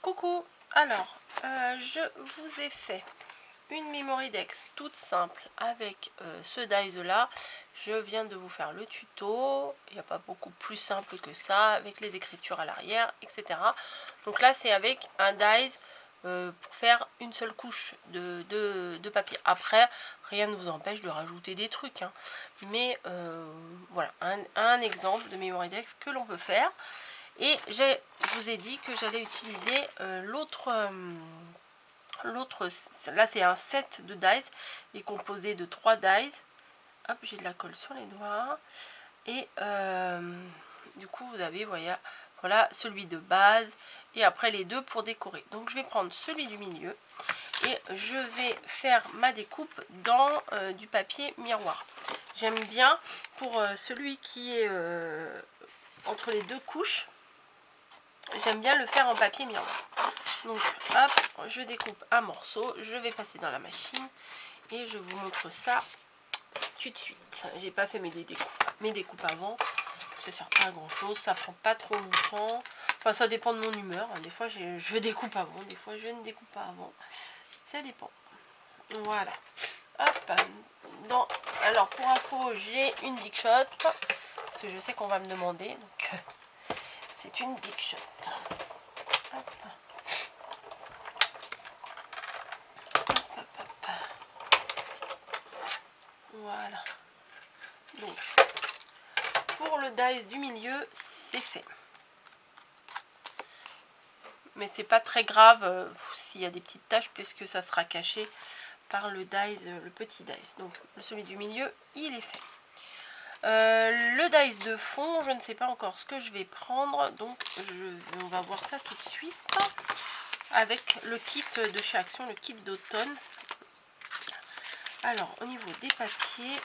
Coucou, alors je vous ai fait une memory dex toute simple avec ce dies là. Je viens de vous faire le tuto, il n'y a pas beaucoup plus simple que ça, avec les écritures à l'arrière, etc. Donc là c'est avec un dies pour faire une seule couche de papier. Après, rien ne vous empêche de rajouter des trucs, hein. Mais voilà, un exemple de memory dex que l'on peut faire. Et je vous ai dit que j'allais utiliser l'autre, là c'est un set de dies, il est composé de 3 dies. Hop, j'ai de la colle sur les doigts. Et du coup vous avez, voilà celui de base et après les deux pour décorer. Donc je vais prendre celui du milieu et je vais faire ma découpe dans du papier miroir. J'aime bien pour celui qui est entre les deux couches. J'aime bien le faire en papier miroir. Donc hop, je découpe un morceau, je vais passer dans la machine et je vous montre ça tout de suite. J'ai pas fait mes découpes avant, ça sert pas à grand chose, ça prend pas trop longtemps. Enfin ça dépend de mon humeur, des fois je découpe avant, des fois je ne découpe pas avant, ça dépend. Voilà, hop, alors pour info j'ai une Big Shot, parce que je sais qu'on va me demander, donc c'est une Big Shot. Hop. Voilà, donc pour le dies du milieu c'est fait, mais c'est pas très grave s'il y a des petites taches puisque ça sera caché par le dies, le petit dies. Donc celui du milieu il est fait. Le dies de fond, je ne sais pas encore ce que je vais prendre, donc on va voir ça tout de suite avec le kit de chez Action, le kit d'automne. Alors au niveau des papiers,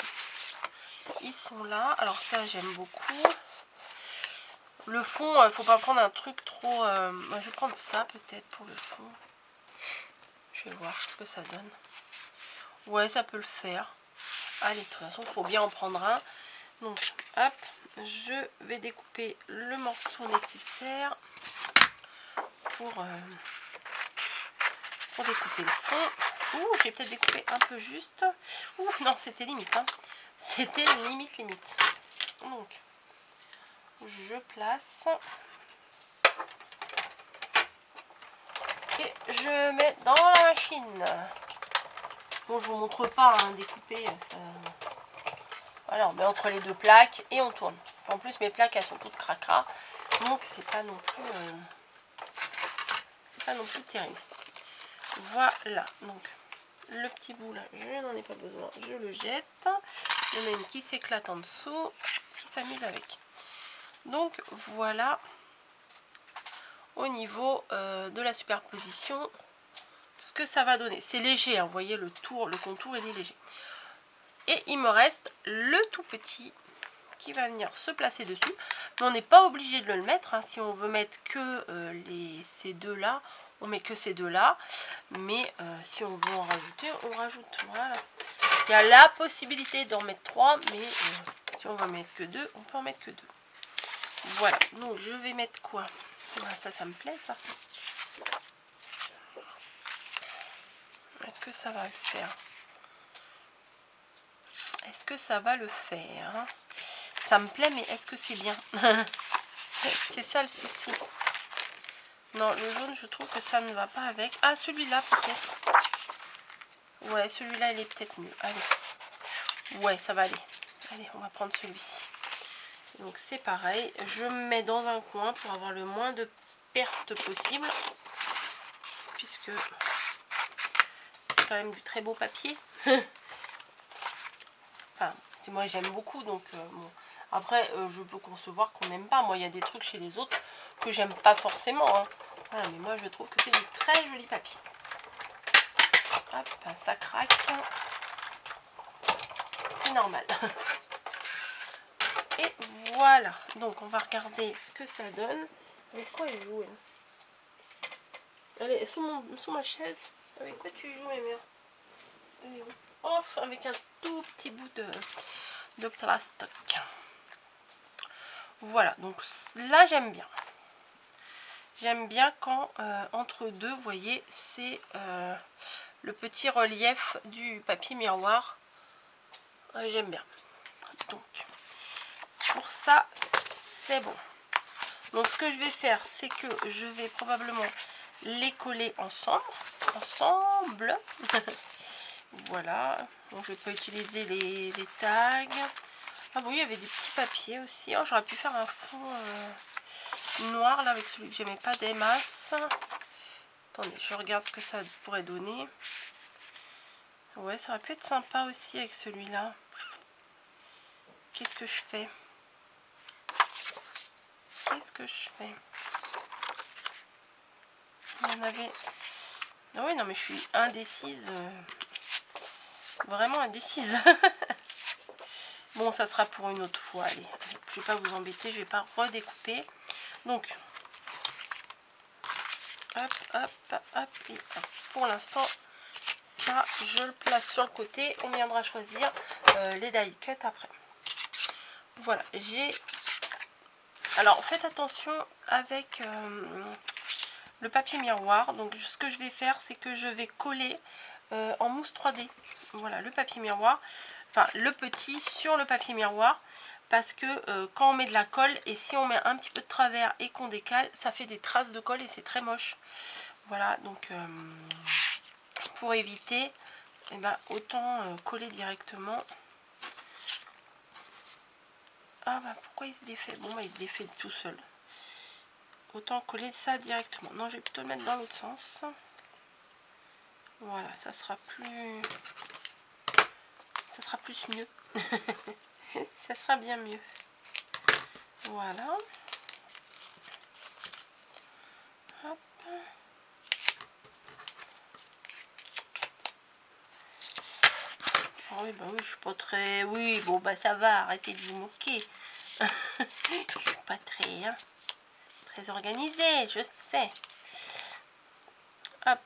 ils sont là. Alors ça j'aime beaucoup. Le fond, faut pas prendre un truc trop... je vais prendre ça peut-être pour le fond. Je vais voir ce que ça donne. Ouais, ça peut le faire. Allez, de toute façon, il faut bien en prendre un. Donc, hop, je vais découper le morceau nécessaire pour découper le fond. Ouh, j'ai peut-être découpé un peu juste. Ouh, non, c'était limite, hein. C'était limite. Donc, je place et je mets dans la machine. Bon, je vous montre pas, hein, découper ça. Voilà, on met entre les deux plaques et on tourne. En plus mes plaques elles sont toutes cracra, donc c'est pas non plus terrible. Voilà, donc le petit bout là je n'en ai pas besoin, je le jette. Il y en a une qui s'éclate en dessous, qui s'amuse avec. Donc voilà au niveau de la superposition ce que ça va donner. C'est léger, hein, vous voyez le contour il est léger. Et il me reste le tout petit qui va venir se placer dessus. Mais on n'est pas obligé de le mettre, hein. Si on veut mettre que ces deux là, on met que ces deux là. Mais si on veut en rajouter, on rajoute. Voilà. Il y a la possibilité d'en mettre 3, mais si on veut mettre que 2, on peut en mettre que 2. Voilà, donc je vais mettre quoi? Voilà, ça me plaît ça. Est-ce que ça va le faire? Est-ce que ça va le faire? Ça me plaît, mais est-ce que c'est bien? C'est ça le souci. Non, le jaune, je trouve que ça ne va pas avec. Ah, celui-là peut-être. Ouais, celui-là, il est peut-être mieux. Allez. Ouais, ça va aller. Allez, on va prendre celui-ci. Donc c'est pareil. Je me mets dans un coin pour avoir le moins de pertes possible. Puisque c'est quand même du très beau papier. Enfin, moi j'aime beaucoup, donc bon. Après je peux concevoir qu'on n'aime pas. Moi il y a des trucs chez les autres que j'aime pas forcément, hein. Voilà, mais moi je trouve que c'est du très joli papier. Hop, ça craque, c'est normal. Et voilà, donc on va regarder ce que ça donne. Avec quoi il joue, hein? Allez, sous ma chaise. Avec quoi tu joues, mes mères? Oh, avec un tout petit bout de plastique. Voilà, donc là j'aime bien. J'aime bien quand entre deux, vous voyez, c'est le petit relief du papier miroir. J'aime bien. Donc, pour ça, c'est bon. Donc, ce que je vais faire, c'est que je vais probablement les coller ensemble. Voilà. Bon, je vais pas utiliser les tags. Ah bon, il y avait des petits papiers aussi. Oh, j'aurais pu faire un fond noir là avec celui que j'aimais pas des masses. Attendez, je regarde ce que ça pourrait donner. Ouais, ça aurait pu être sympa aussi avec celui-là. Qu'est-ce que je fais? Qu'est-ce que je fais? Il y en avait... Ah oui, non, mais je suis indécise. Vraiment indécise. Bon, ça sera pour une autre fois. Allez, je vais pas vous embêter, je vais pas redécouper. Donc, hop, hop, hop, hop, et hop. Pour l'instant, ça, je le place sur le côté. On viendra choisir les die cut après. Voilà, j'ai... Alors, faites attention avec le papier miroir. Donc, ce que je vais faire, c'est que je vais coller en mousse 3D. Voilà, le papier miroir. Enfin, le petit sur le papier miroir. Parce que quand on met de la colle, et si on met un petit peu de travers et qu'on décale, ça fait des traces de colle et c'est très moche. Voilà, donc pour éviter, eh ben, autant coller directement. Ah bah pourquoi il se défait? Bon bah il se défait tout seul. Autant coller ça directement. Non, je vais plutôt le mettre dans l'autre sens. Voilà, ça sera plus mieux. Ça sera bien mieux. Voilà. Hop. Oh oui, bah oui, je suis pas très... Oui, bon bah ça va, arrêtez de vous moquer. Je suis pas très organisée, je sais. Hop.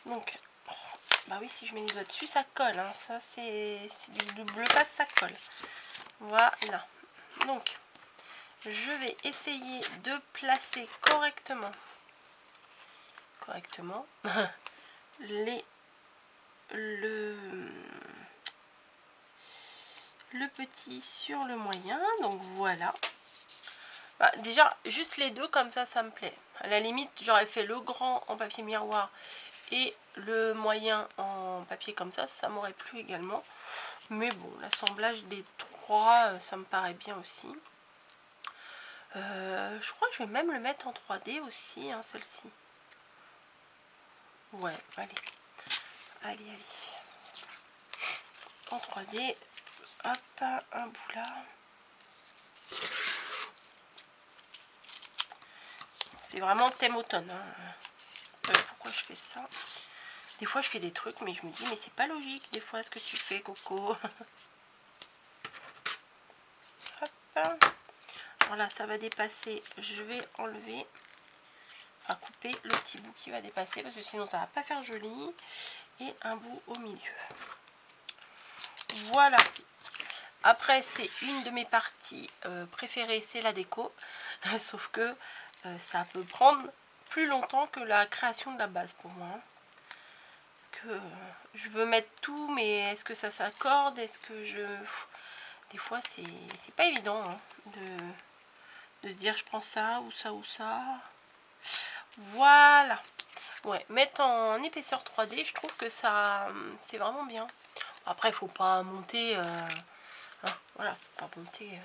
Donc, bah oui, si je mets les doigts dessus, ça colle. Hein. Ça, c'est du bleu passe, ça colle. Voilà. Donc, je vais essayer de placer correctement le petit sur le moyen. Donc voilà. Bah, déjà, juste les deux, comme ça me plaît. À la limite, j'aurais fait le grand en papier miroir et le moyen en papier comme ça m'aurait plu également. Mais bon, l'assemblage des trois, ça me paraît bien aussi. Je crois que je vais même le mettre en 3D aussi, hein, celle-ci. Ouais, allez. En 3D, hop, un bout là. C'est vraiment thème automne. Hein. Pourquoi je fais ça? Des fois, je fais des trucs, mais je me dis, mais c'est pas logique, des fois, ce que tu fais, Coco. Hop. Alors là, ça va dépasser. Je vais enlever, à couper le petit bout qui va dépasser, parce que sinon, ça va pas faire joli. Et un bout au milieu. Voilà. Après, c'est une de mes parties préférées, c'est la déco. Sauf que ça peut prendre plus longtemps que la création de la base pour moi. Parce que je veux mettre tout, mais est-ce que ça s'accorde? Est-ce que je... Des fois, c'est pas évident hein, de se dire je prends ça ou ça ou ça. Voilà. Ouais, mettre en épaisseur 3D, je trouve que ça, c'est vraiment bien. Après, il faut pas monter... hein, voilà, faut pas monter...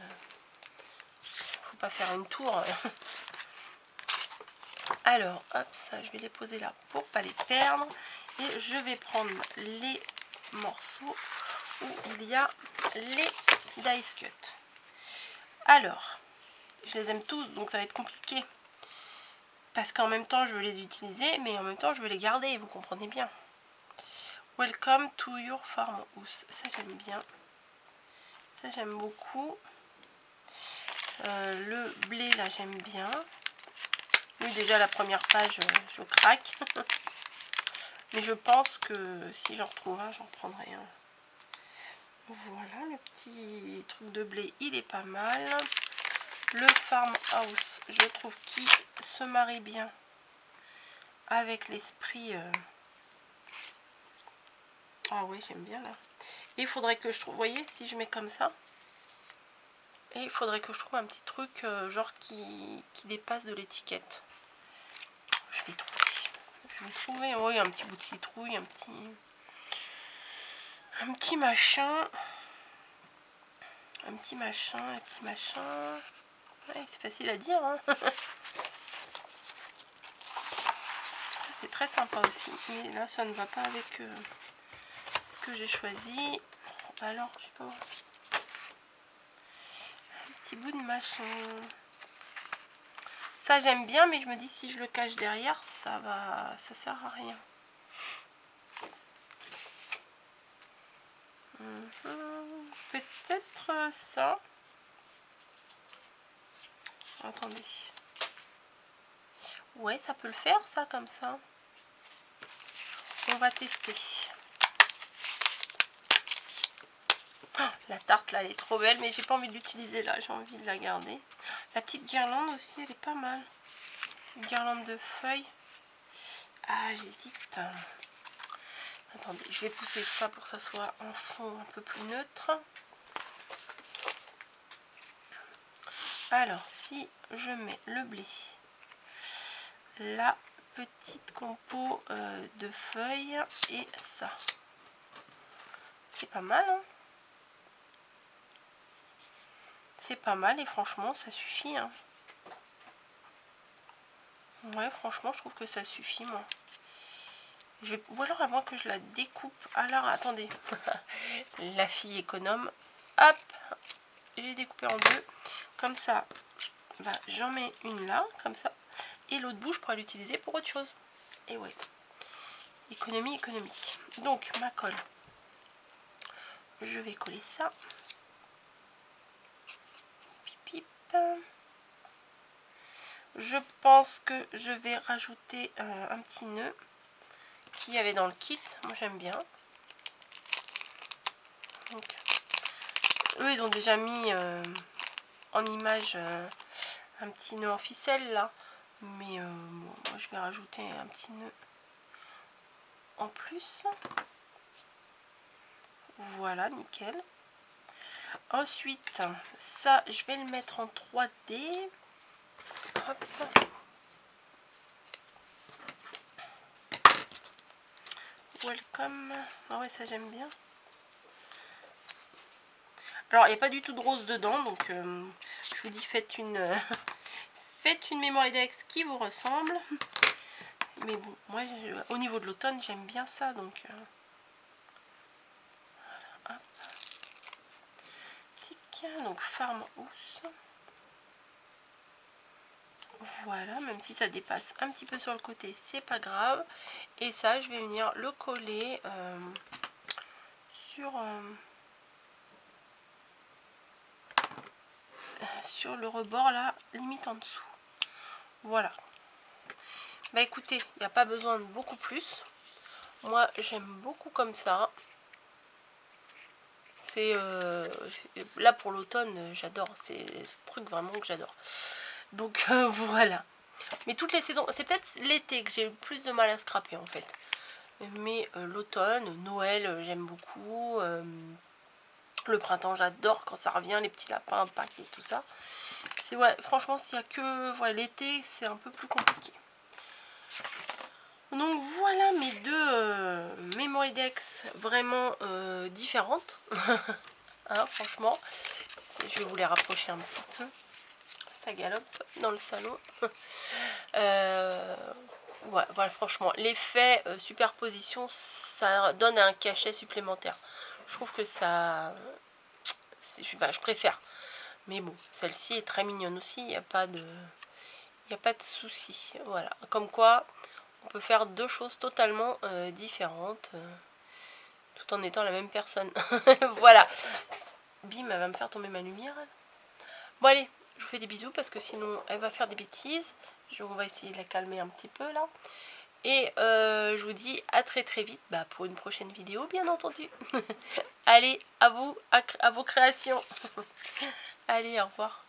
faut pas faire une tour. Alors, hop, ça, je vais les poser là pour pas les perdre. Et je vais prendre les morceaux où il y a les dice cut. Alors, je les aime tous, donc ça va être compliqué. Parce qu'en même temps, je veux les utiliser, mais en même temps, je veux les garder, vous comprenez bien. Welcome to your farmhouse. Ça, j'aime bien. Ça, j'aime beaucoup. Le blé, là, j'aime bien. Oui, déjà, la première page, je craque. Mais je pense que si j'en retrouve un, j'en prendrai un. Voilà, le petit truc de blé, il est pas mal. le Farmhouse, je trouve, qui se marie bien avec l'esprit. Ah oui, j'aime bien là. Et il faudrait que je trouve, vous voyez, si je mets comme ça, et il faudrait que je trouve un petit truc genre qui dépasse de l'étiquette. Je vais trouver. Je vais trouver, oui, un petit bout de citrouille, un petit machin. Un petit machin. Ouais, c'est facile à dire, hein. Ça, c'est très sympa aussi. Mais là, ça ne va pas avec ce que j'ai choisi. Alors, je sais pas. Un petit bout de machin. Ça, j'aime bien, mais je me dis, si je le cache derrière, ça sert à rien. Peut-être ça. Attendez. Ouais, ça peut le faire, ça, comme ça. On va tester. Oh, la tarte, là, elle est trop belle, mais j'ai pas envie de l'utiliser là. J'ai envie de la garder. La petite guirlande aussi, elle est pas mal. Petite guirlande de feuilles. Ah, j'hésite. Attendez, je vais pousser ça pour que ça soit un fond un peu plus neutre. Alors, si je mets le blé, la petite compo de feuilles et ça, c'est pas mal, hein. C'est pas mal et franchement, ça suffit, hein. Ouais, franchement, je trouve que ça suffit, moi. Ou alors, à moins que je la découpe. Alors, attendez. La fille économe. Hop, j'ai découpé en deux. Comme ça, bah, j'en mets une là, comme ça. Et l'autre bout, je pourrais l'utiliser pour autre chose. Et ouais. Économie. Donc, ma colle. Je vais coller ça. Pip, pip. Je pense que je vais rajouter un petit nœud qu'il y avait dans le kit. Moi, j'aime bien. Donc, eux, ils ont déjà mis en image un petit nœud en ficelle là. Mais bon, moi, je vais rajouter un petit nœud en plus. Voilà, nickel. Ensuite, ça, je vais le mettre en 3D. Hop. Welcome. Ah ouais, ça j'aime bien. Alors, il n'y a pas du tout de rose dedans, donc je vous dis, faites une Memory-Dex qui vous ressemble. Mais bon, moi, au niveau de l'automne, j'aime bien ça, donc voilà, hop. Tic, donc Farmhouse. Voilà, même si ça dépasse un petit peu sur le côté, c'est pas grave. Et ça, je vais venir le coller sur le rebord là, limite en dessous. Voilà. Bah écoutez, il n'y a pas besoin de beaucoup plus. Moi, j'aime beaucoup comme ça. C'est là pour l'automne, j'adore. C'est un truc vraiment que j'adore. Donc voilà. Mais toutes les saisons, c'est peut-être l'été que j'ai le plus de mal à scraper en fait. Mais l'automne, Noël, j'aime beaucoup. Le printemps, j'adore quand ça revient, les petits lapins, Pâques et tout ça. C'est ouais, franchement, s'il y a que l'été, c'est un peu plus compliqué. Donc voilà mes deux Memory-Dex vraiment différentes. Hein, franchement, je vais vous les rapprocher un petit peu. Ça galope dans le salon. Ouais, voilà, franchement, l'effet superposition, ça donne un cachet supplémentaire. Je trouve que ça... je préfère. Mais bon, celle-ci est très mignonne aussi, il n'y a pas de souci. Voilà, comme quoi, on peut faire deux choses totalement différentes, tout en étant la même personne. Voilà. Bim, elle va me faire tomber ma lumière. Bon allez, je vous fais des bisous parce que sinon elle va faire des bêtises. On va essayer de la calmer un petit peu là. Et je vous dis à très vite pour une prochaine vidéo, bien entendu. Allez, à vous, à vos créations. Allez, au revoir.